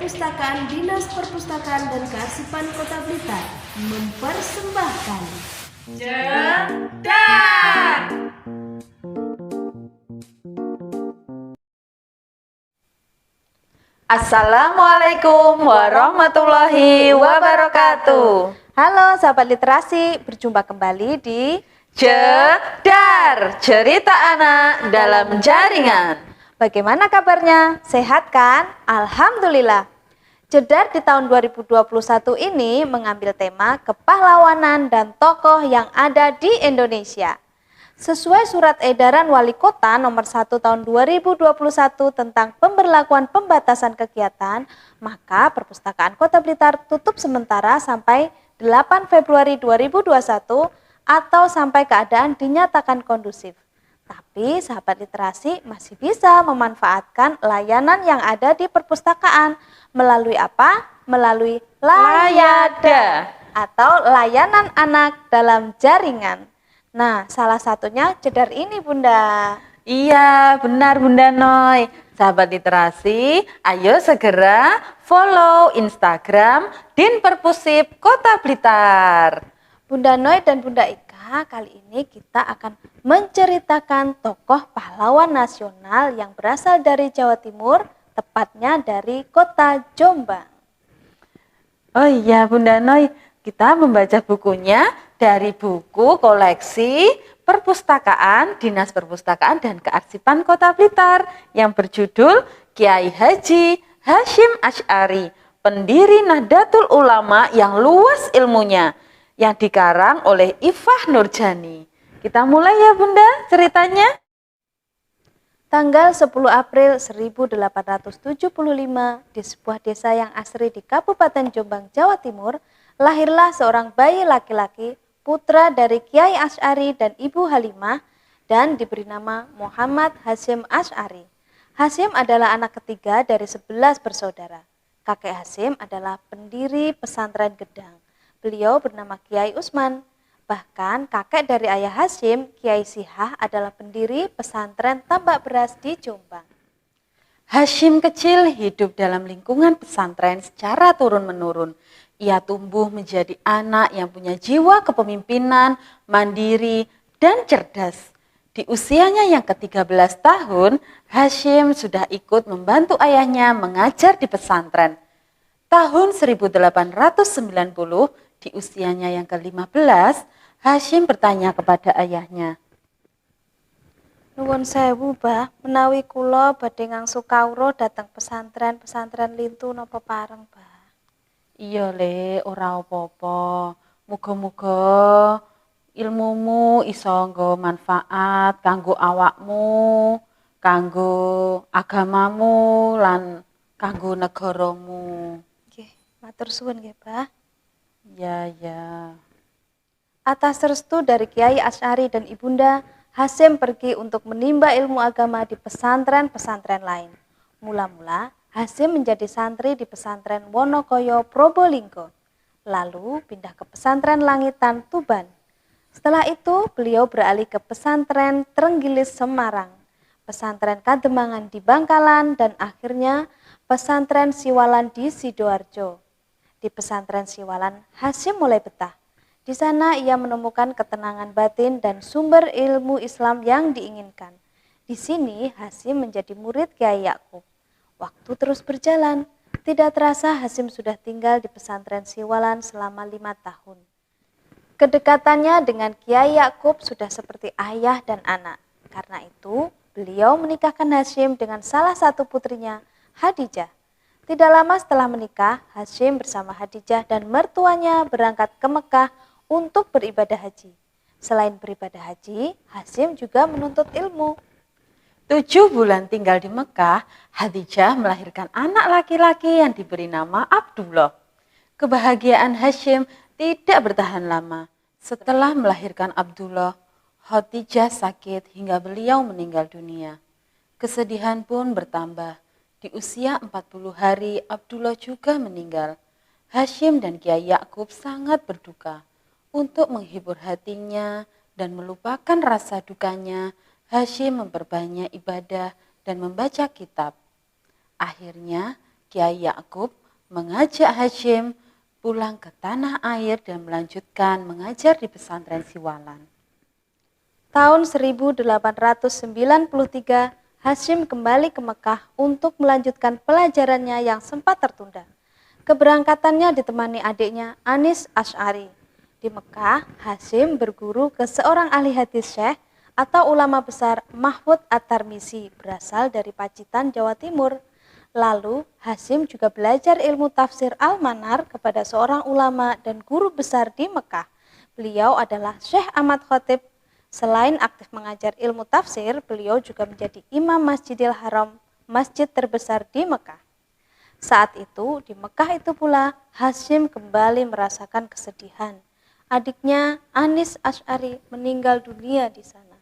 Perpustakaan Dinas Perpustakaan dan Kearsipan Kota Blitar mempersembahkan Jedar. Assalamualaikum warahmatullahi wabarakatuh. Halo sahabat literasi, berjumpa kembali di Jedar, cerita anak dalam jaringan. Bagaimana kabarnya? Sehat kan? Alhamdulillah. Jedar di tahun 2021 ini mengambil tema kepahlawanan dan tokoh yang ada di Indonesia. Sesuai surat edaran Wali Kota nomor 1 tahun 2021 tentang pemberlakuan pembatasan kegiatan, maka Perpustakaan Kota Blitar tutup sementara sampai 8 Februari 2021 atau sampai keadaan dinyatakan kondusif. Tapi sahabat literasi masih bisa memanfaatkan layanan yang ada di perpustakaan. Melalui apa? Melalui Layada atau layanan anak dalam jaringan. Nah, salah satunya Jedar ini, Bunda. Iya, benar Bunda Noy. Sahabat literasi, ayo segera follow Instagram Din Perpusip Kota Blitar. Bunda Noy dan Bunda Ika, kali ini kita akan menceritakan tokoh pahlawan nasional yang berasal dari Jawa Timur, tepatnya dari kota Jombang. Oh iya Bunda Noy, kita membaca bukunya dari buku koleksi Perpustakaan Dinas Perpustakaan dan Kearsipan Kota Blitar yang berjudul Kiai Haji Hasyim Asy'ari, pendiri Nahdlatul Ulama yang luas ilmunya, yang dikarang oleh Ifah Nurjani. Kita mulai ya Bunda ceritanya. Tanggal 10 April 1875 di sebuah desa yang asri di Kabupaten Jombang, Jawa Timur, lahirlah seorang bayi laki-laki, putra dari Kiai Asy'ari dan Ibu Halimah, dan diberi nama Muhammad Hasyim Asy'ari. Hasyim adalah anak ketiga dari 11 bersaudara. Kakek Hasyim adalah pendiri pesantren Gedang. Beliau bernama Kiai Usman. Bahkan kakek dari ayah Hasyim, Kiai Sihah, adalah pendiri pesantren Tambak Beras di Jombang. Hasyim kecil hidup dalam lingkungan pesantren secara turun-menurun. Ia tumbuh menjadi anak yang punya jiwa kepemimpinan, mandiri, dan cerdas. Di usianya yang ke-13 tahun, Hasyim sudah ikut membantu ayahnya mengajar di pesantren. Tahun 1890, di usianya yang ke-15, Hasyim bertanya kepada ayahnya, Nuwun sewu, Bah, menawi kula badhe ngangsu kawruh dhateng pesantren lintu napa pareng, Bah? "Iya, Le, ora apa-apa. Muga-muga ilmumu iso nggo manfaat kanggo awakmu, kanggo agamamu lan kanggo negaramu." Nggih, matur suwun nggih, Bah. Ya, ya. Atas restu dari Kiai Asy'ari dan Ibunda, Hasyim pergi untuk menimba ilmu agama di pesantren-pesantren lain. Mula-mula, Hasyim menjadi santri di pesantren Wonokoyo, Probolinggo. Lalu pindah ke pesantren Langitan, Tuban. Setelah itu, beliau beralih ke pesantren Trenggilis, Semarang, pesantren Kademangan di Bangkalan, dan akhirnya pesantren Siwalan di Sidoarjo. Di pesantren Siwalan, Hasyim mulai betah. Di sana ia menemukan ketenangan batin dan sumber ilmu Islam yang diinginkan. Di sini Hasyim menjadi murid Kiai Yakub. Waktu terus berjalan, tidak terasa Hasyim sudah tinggal di pesantren Siwalan selama 5 tahun. Kedekatannya dengan Kiai Yakub sudah seperti ayah dan anak. Karena itu, beliau menikahkan Hasyim dengan salah satu putrinya, Hadijah. Tidak lama setelah menikah, Hasyim bersama Hadijah dan mertuanya berangkat ke Mekah untuk beribadah haji. Selain beribadah haji, Hasyim juga menuntut ilmu. 7 bulan tinggal di Mekah, Hadijah melahirkan anak laki-laki yang diberi nama Abdullah. Kebahagiaan Hasyim tidak bertahan lama. Setelah melahirkan Abdullah, Hadijah sakit hingga beliau meninggal dunia. Kesedihan pun bertambah. Di usia 40 hari, Abdullah juga meninggal. Hasyim dan Kiai Yakub sangat berduka. Untuk menghibur hatinya dan melupakan rasa dukanya, Hasyim memperbanyak ibadah dan membaca kitab. Akhirnya, Kiai Yakub mengajak Hasyim pulang ke tanah air dan melanjutkan mengajar di pesantren Siwalan. Tahun 1893, Hasyim kembali ke Mekah untuk melanjutkan pelajarannya yang sempat tertunda. Keberangkatannya ditemani adiknya Anis Asy'ari. Di Mekah, Hasyim berguru ke seorang ahli hadis syekh atau ulama besar Mahfud At-Tirmizi berasal dari Pacitan, Jawa Timur. Lalu, Hasyim juga belajar ilmu tafsir Al-Manar kepada seorang ulama dan guru besar di Mekah. Beliau adalah Syekh Ahmad Khatib. Selain aktif mengajar ilmu tafsir, beliau juga menjadi imam Masjidil Haram, masjid terbesar di Mekah. Saat itu, di Mekah itu pula, Hasyim kembali merasakan kesedihan. Adiknya Anis Asy'ari meninggal dunia di sana.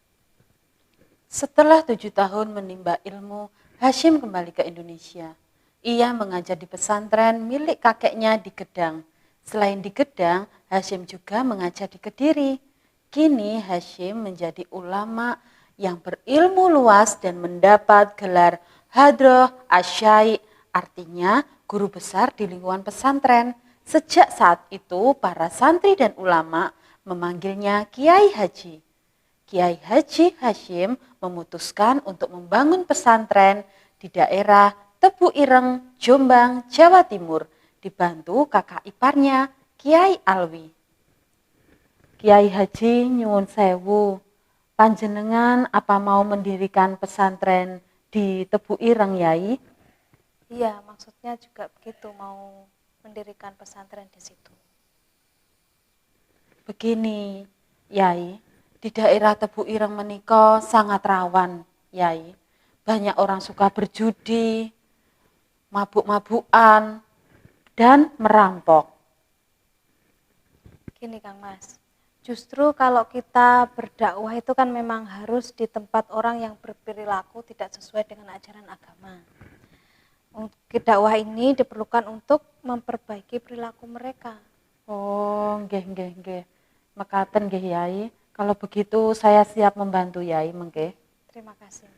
Setelah 7 tahun menimba ilmu, Hasyim kembali ke Indonesia. Ia mengajar di pesantren milik kakeknya di Gedang. Selain di Gedang, Hasyim juga mengajar di Kediri. Kini Hasyim menjadi ulama yang berilmu luas dan mendapat gelar Hadroh Asy-Syaikh, artinya guru besar di lingkungan pesantren. Sejak saat itu, para santri dan ulama memanggilnya Kiai Haji. Kiai Haji Hasyim memutuskan untuk membangun pesantren di daerah Tebu Ireng, Jombang, Jawa Timur, dibantu kakak iparnya, Kiai Alwi. Kiai Haji nyuwun sewu, panjenengan apa mau mendirikan pesantren di Tebu Ireng, Yai? Iya, maksudnya juga begitu, mau mendirikan pesantren di situ. Begini, Yai, di daerah Tebu Ireng menika sangat rawan, Yai. Banyak orang suka berjudi, mabuk-mabukan, dan merampok. Gini Kang Mas, justru kalau kita berdakwah itu kan memang harus di tempat orang yang berperilaku tidak sesuai dengan ajaran agama. Dakwah ini diperlukan untuk memperbaiki perilaku mereka. Oh, nggih. Mekaten nggih, Yai. Kalau begitu saya siap membantu, Yai, mengke. Terima kasih.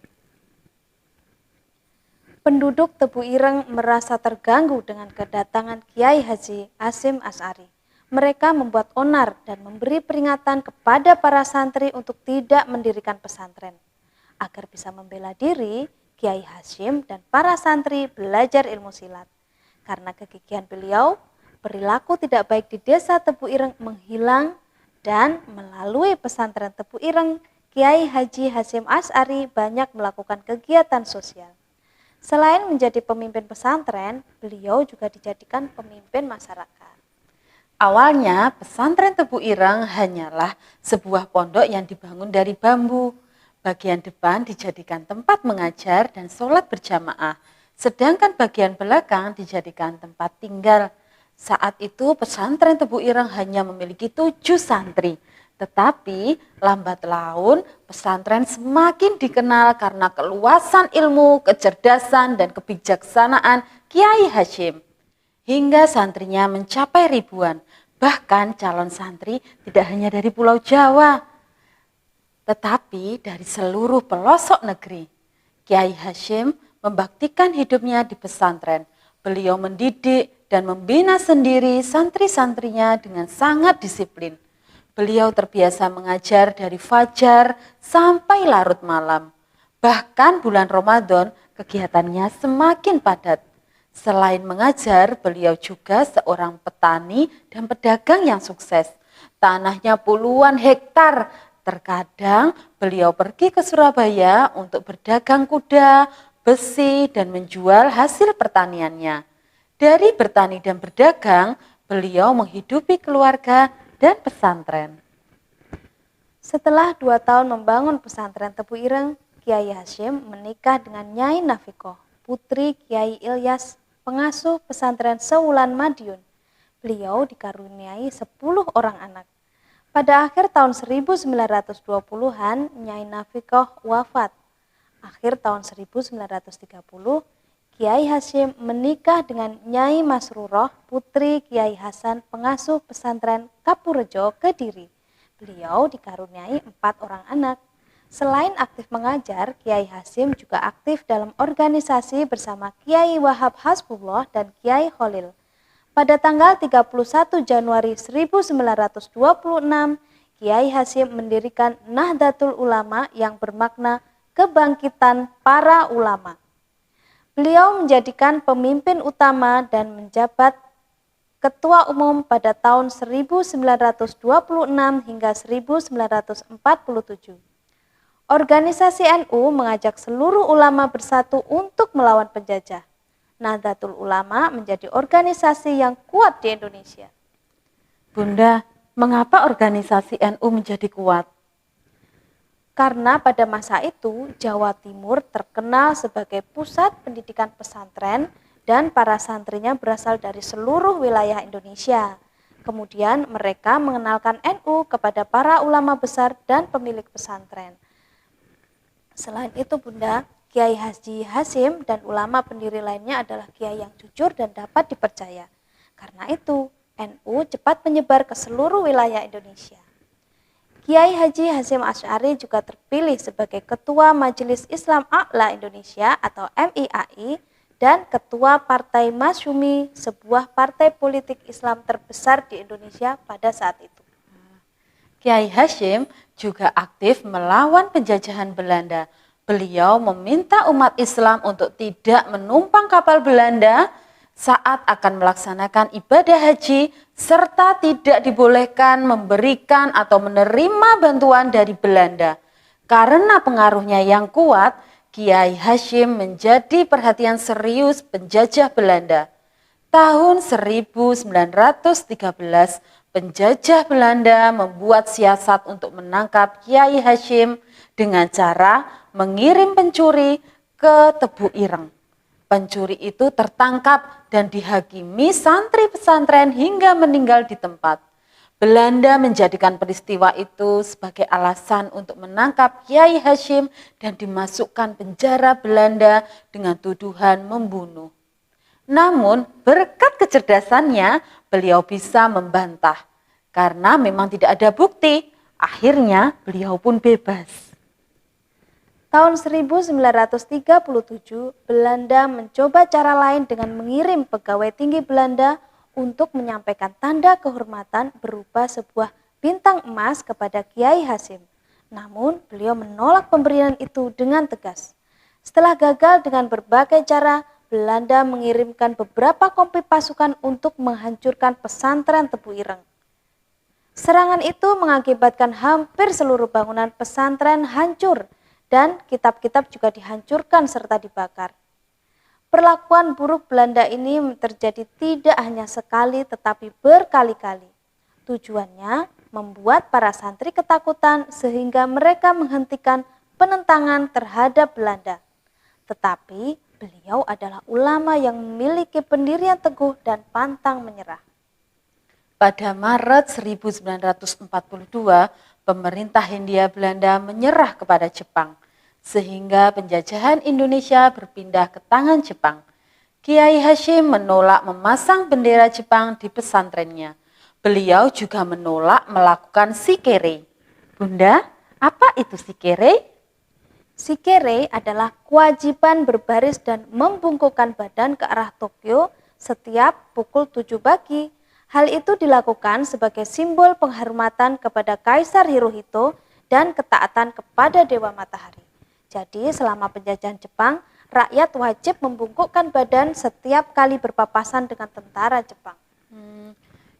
Penduduk Tebu Ireng merasa terganggu dengan kedatangan Kiai Haji Hasyim Asy'ari. Mereka membuat onar dan memberi peringatan kepada para santri untuk tidak mendirikan pesantren. Agar bisa membela diri, Kiai Hasyim dan para santri belajar ilmu silat. Karena kegigihan beliau, perilaku tidak baik di desa Tebu Ireng menghilang dan melalui pesantren Tebu Ireng, Kiai Haji Hasyim Asy'ari banyak melakukan kegiatan sosial. Selain menjadi pemimpin pesantren, beliau juga dijadikan pemimpin masyarakat. Awalnya pesantren Tebu Ireng hanyalah sebuah pondok yang dibangun dari bambu. Bagian depan dijadikan tempat mengajar dan sholat berjamaah, sedangkan bagian belakang dijadikan tempat tinggal. Saat itu pesantren Tebu Ireng hanya memiliki 7 santri, tetapi lambat laun pesantren semakin dikenal karena keluasan ilmu, kecerdasan, dan kebijaksanaan Kiai Hasyim. Hingga santrinya mencapai ribuan, bahkan calon santri tidak hanya dari Pulau Jawa, tetapi dari seluruh pelosok negeri. Kiai Hasyim membaktikan hidupnya di pesantren. Beliau mendidik dan membina sendiri santri-santrinya dengan sangat disiplin. Beliau terbiasa mengajar dari fajar sampai larut malam. Bahkan bulan Ramadan kegiatannya semakin padat. Selain mengajar, beliau juga seorang petani dan pedagang yang sukses. Tanahnya puluhan hektar. Terkadang beliau pergi ke Surabaya untuk berdagang kuda, besi, dan menjual hasil pertaniannya. Dari bertani dan berdagang, beliau menghidupi keluarga dan pesantren. Setelah 2 tahun membangun pesantren Tebu Ireng, Kiai Hasyim menikah dengan Nyai Nafikoh, putri Kiai Ilyas, pengasuh pesantren Sewulan Madiun. Beliau dikaruniai 10 orang anak. Pada akhir tahun 1920-an, Nyai Nafikoh wafat. Akhir tahun 1930, Kiai Hasyim menikah dengan Nyai Masruroh, putri Kiai Hasan, pengasuh pesantren Kapurejo, Kediri. Beliau dikaruniai 4 orang anak. Selain aktif mengajar, Kiai Hasyim juga aktif dalam organisasi bersama Kiai Wahab Hasbullah dan Kiai Khalil. Pada tanggal 31 Januari 1926, Kiai Hasyim mendirikan Nahdlatul Ulama yang bermakna kebangkitan para ulama. Beliau menjadikan pemimpin utama dan menjabat ketua umum pada tahun 1926 hingga 1947. Organisasi NU mengajak seluruh ulama bersatu untuk melawan penjajah. Nahdlatul Ulama menjadi organisasi yang kuat di Indonesia. Bunda, mengapa organisasi NU menjadi kuat? Karena pada masa itu Jawa Timur terkenal sebagai pusat pendidikan pesantren dan para santrinya berasal dari seluruh wilayah Indonesia. Kemudian mereka mengenalkan NU kepada para ulama besar dan pemilik pesantren. Selain itu Bunda, Kiai Haji Hasyim dan ulama pendiri lainnya adalah kiai yang jujur dan dapat dipercaya. Karena itu, NU cepat menyebar ke seluruh wilayah Indonesia. Kiai Haji Hasyim Asy'ari juga terpilih sebagai Ketua Majelis Islam A'la Indonesia atau MIAI dan Ketua Partai Masyumi, sebuah partai politik Islam terbesar di Indonesia pada saat itu. Kiai Hasyim juga aktif melawan penjajahan Belanda. Beliau meminta umat Islam untuk tidak menumpang kapal Belanda saat akan melaksanakan ibadah haji, serta tidak dibolehkan memberikan atau menerima bantuan dari Belanda. Karena pengaruhnya yang kuat, Kiai Hasyim menjadi perhatian serius penjajah Belanda. Tahun 1913, penjajah Belanda membuat siasat untuk menangkap Kiai Hasyim dengan cara mengirim pencuri ke Tebu Ireng. Pencuri itu tertangkap dan dihakimi santri pesantren hingga meninggal di tempat. Belanda menjadikan peristiwa itu sebagai alasan untuk menangkap Kiai Hasyim dan dimasukkan penjara Belanda dengan tuduhan membunuh. Namun berkat kecerdasannya beliau bisa membantah. Karena memang tidak ada bukti, akhirnya beliau pun bebas. Tahun 1937, Belanda mencoba cara lain dengan mengirim pegawai tinggi Belanda untuk menyampaikan tanda kehormatan berupa sebuah bintang emas kepada Kiai Hasyim. Namun, beliau menolak pemberian itu dengan tegas. Setelah gagal dengan berbagai cara, Belanda mengirimkan beberapa kompi pasukan untuk menghancurkan pesantren Tebu Ireng. Serangan itu mengakibatkan hampir seluruh bangunan pesantren hancur dan kitab-kitab juga dihancurkan serta dibakar. Perlakuan buruk Belanda ini terjadi tidak hanya sekali tetapi berkali-kali. Tujuannya membuat para santri ketakutan sehingga mereka menghentikan penentangan terhadap Belanda. Tetapi beliau adalah ulama yang memiliki pendirian teguh dan pantang menyerah. Pada Maret 1942, pemerintah Hindia Belanda menyerah kepada Jepang, sehingga penjajahan Indonesia berpindah ke tangan Jepang. Kiai Hasyim menolak memasang bendera Jepang di pesantrennya. Beliau juga menolak melakukan sikere. Bunda, apa itu sikere? Sikere adalah kewajiban berbaris dan membungkukkan badan ke arah Tokyo setiap pukul 7 pagi. Hal itu dilakukan sebagai simbol penghormatan kepada Kaisar Hirohito dan ketaatan kepada Dewa Matahari. Jadi selama penjajahan Jepang, rakyat wajib membungkukkan badan setiap kali berpapasan dengan tentara Jepang.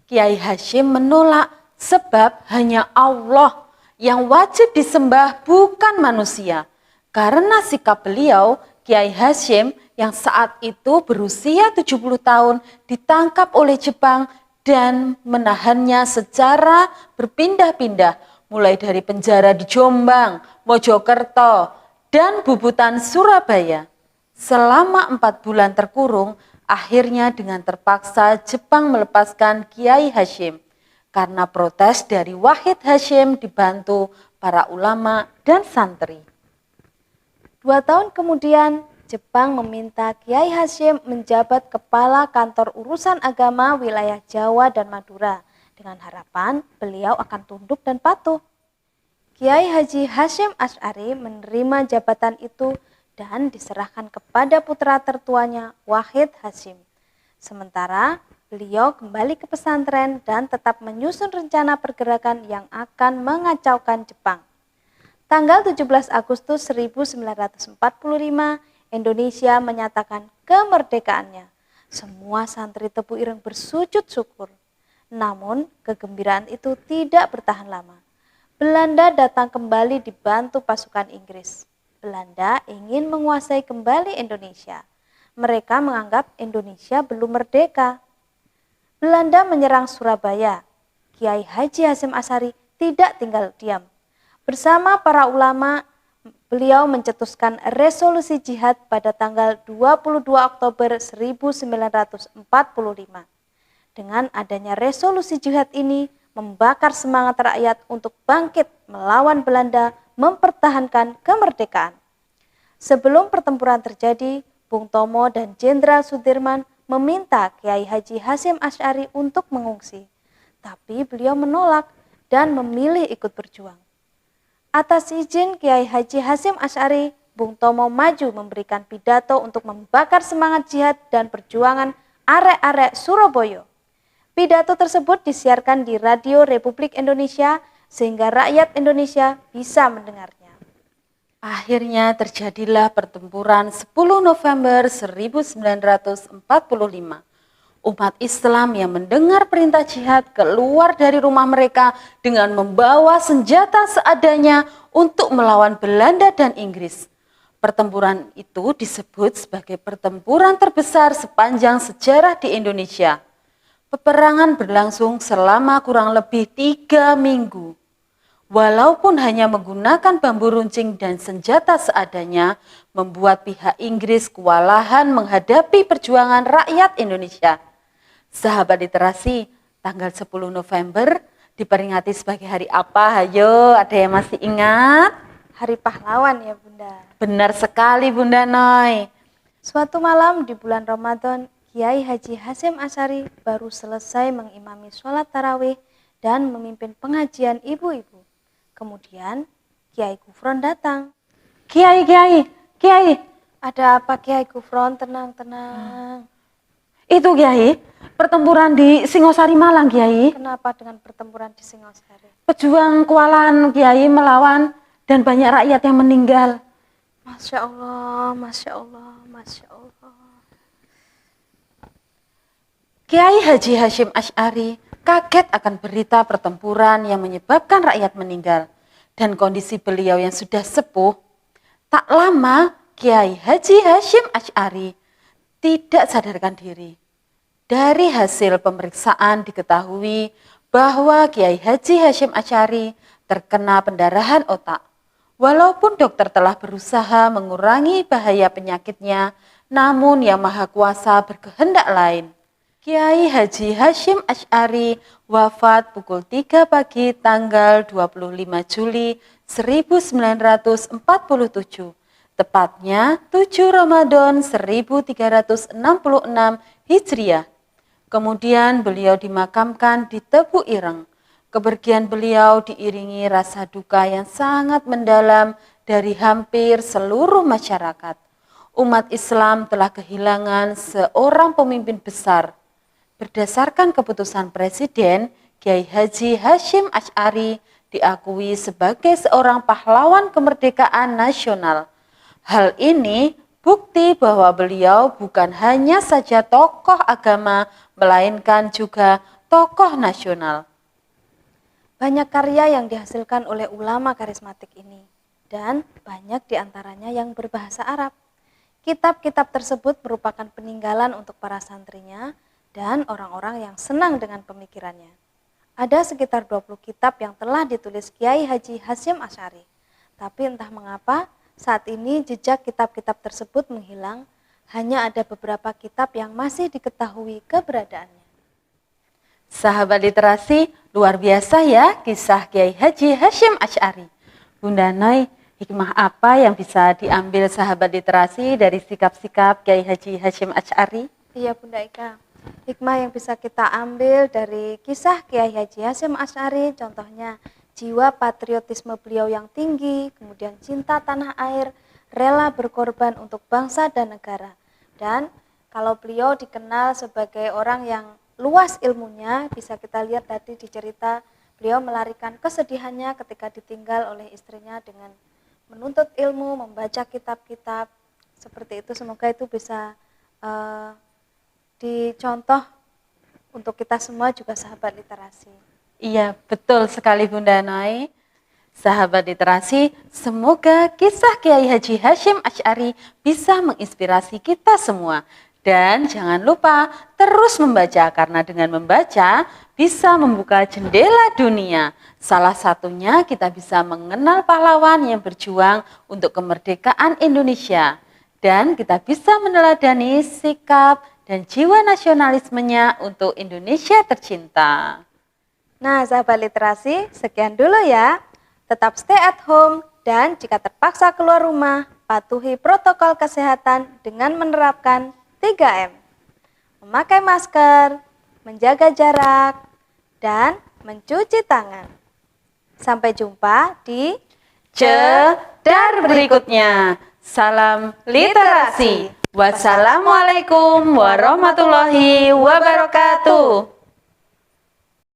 Kiai Hasyim menolak sebab hanya Allah yang wajib disembah, bukan manusia. Karena sikap beliau, Kiai Hasyim yang saat itu berusia 70 tahun ditangkap oleh Jepang dan menahannya secara berpindah-pindah, mulai dari penjara di Jombang, Mojokerto, dan Bubutan, Surabaya. Selama 4 bulan terkurung, akhirnya dengan terpaksa Jepang melepaskan Kiai Hasyim karena protes dari Wahid Hasyim dibantu para ulama dan santri. 2 tahun kemudian, Jepang meminta Kiai Hasyim menjabat kepala kantor urusan agama wilayah Jawa dan Madura dengan harapan beliau akan tunduk dan patuh. Kiai Haji Hasyim Asy'ari menerima jabatan itu dan diserahkan kepada putra tertuanya Wahid Hasyim. Sementara Beliau kembali ke pesantren dan tetap menyusun rencana pergerakan yang akan mengacaukan Jepang. Tanggal 17 Agustus 1945, Indonesia menyatakan kemerdekaannya. Semua santri Tebu Ireng bersujud syukur. Namun, kegembiraan itu tidak bertahan lama. Belanda datang kembali dibantu pasukan Inggris. Belanda ingin menguasai kembali Indonesia. Mereka menganggap Indonesia belum merdeka. Belanda menyerang Surabaya. Kiai Haji Hasyim Asy'ari tidak tinggal diam. Bersama para ulama, beliau mencetuskan resolusi jihad pada tanggal 22 Oktober 1945. Dengan adanya resolusi jihad ini, membakar semangat rakyat untuk bangkit melawan Belanda, mempertahankan kemerdekaan. Sebelum pertempuran terjadi, Bung Tomo dan Jenderal Sudirman meminta Kiai Haji Hasyim Asy'ari untuk mengungsi. Tapi beliau menolak dan memilih ikut berjuang. Atas izin Kiai Haji Hasyim Asy'ari, Bung Tomo maju memberikan pidato untuk membakar semangat jihad dan perjuangan arek-arek Surabaya. Pidato tersebut disiarkan di Radio Republik Indonesia sehingga rakyat Indonesia bisa mendengarnya. Akhirnya terjadilah pertempuran 10 November 1945. Umat Islam yang mendengar perintah jihad keluar dari rumah mereka dengan membawa senjata seadanya untuk melawan Belanda dan Inggris. Pertempuran itu disebut sebagai pertempuran terbesar sepanjang sejarah di Indonesia. Peperangan berlangsung selama kurang lebih 3 minggu. Walaupun hanya menggunakan bambu runcing dan senjata seadanya, membuat pihak Inggris kewalahan menghadapi perjuangan rakyat Indonesia. Sahabat literasi, tanggal 10 November diperingati sebagai hari apa? Hayo, ada yang masih ingat? Hari pahlawan ya Bunda. Benar sekali Bunda Noy. Suatu malam di bulan Ramadan, Kiai Haji Hasyim Asy'ari baru selesai mengimami sholat tarawih dan memimpin pengajian ibu-ibu. Kemudian Kiai Gufron datang. Kiai. Ada apa Kiai Gufron? Tenang. Itu Kiai, pertempuran di Singosari Malang Kiai. Kenapa dengan pertempuran di Singosari? Pejuang kewalahan Kiai melawan dan banyak rakyat yang meninggal. Masya Allah. Kiai Haji Hasyim Asy'ari kaget akan berita pertempuran yang menyebabkan rakyat meninggal dan kondisi beliau yang sudah sepuh. Tak lama Kiai Haji Hasyim Asy'ari tidak sadarkan diri. Dari hasil pemeriksaan diketahui bahwa Kiai Haji Hasyim Asy'ari terkena pendarahan otak. Walaupun dokter telah berusaha mengurangi bahaya penyakitnya, namun Yang Maha Kuasa berkehendak lain. Kiai Haji Hasyim Asy'ari wafat pukul 3 pagi tanggal 25 Juli 1947, tepatnya 7 Ramadan 1366 Hijriah. Kemudian beliau dimakamkan di Tebu Ireng. Kepergian beliau diiringi rasa duka yang sangat mendalam dari hampir seluruh masyarakat. Umat Islam telah kehilangan seorang pemimpin besar. Berdasarkan keputusan Presiden, Kiai Haji Hasyim Asy'ari diakui sebagai seorang pahlawan kemerdekaan nasional. Hal ini bukti bahwa beliau bukan hanya saja tokoh agama, melainkan juga tokoh nasional. Banyak karya yang dihasilkan oleh ulama karismatik ini, dan banyak diantaranya yang berbahasa Arab. Kitab-kitab tersebut merupakan peninggalan untuk para santrinya dan orang-orang yang senang dengan pemikirannya. Ada sekitar 20 kitab yang telah ditulis Kiai Haji Hasyim Asy'ari. Tapi entah mengapa saat ini jejak kitab-kitab tersebut menghilang, hanya ada beberapa kitab yang masih diketahui keberadaannya. Sahabat literasi, luar biasa ya kisah Kiai Haji Hasyim Asy'ari. Bunda Noy, hikmah apa yang bisa diambil sahabat literasi dari sikap-sikap Kiai Haji Hasyim Asy'ari? Iya Bunda Ika. Hikmah yang bisa kita ambil dari kisah Kiai Haji Hasyim Asy'ari, contohnya jiwa patriotisme beliau yang tinggi, kemudian cinta tanah air, rela berkorban untuk bangsa dan negara. Dan kalau beliau dikenal sebagai orang yang luas ilmunya. Bisa kita lihat tadi di cerita beliau melarikan kesedihannya ketika ditinggal oleh istrinya dengan menuntut ilmu, membaca kitab-kitab seperti itu. Semoga itu bisa dicontoh untuk kita semua juga sahabat literasi. Iya, betul sekali Bunda Noi. Sahabat literasi, semoga kisah Kiai Haji Hasyim Asy'ari bisa menginspirasi kita semua. Dan jangan lupa terus membaca, karena dengan membaca bisa membuka jendela dunia. Salah satunya kita bisa mengenal pahlawan yang berjuang untuk kemerdekaan Indonesia. Dan kita bisa meneladani sikap dan jiwa nasionalismenya untuk Indonesia tercinta. Nah, sahabat literasi, sekian dulu ya. Tetap stay at home dan jika terpaksa keluar rumah, patuhi protokol kesehatan dengan menerapkan 3M. Memakai masker, menjaga jarak, dan mencuci tangan. Sampai jumpa di Cedar berikutnya. Salam literasi. Wassalamualaikum warahmatullahi wabarakatuh.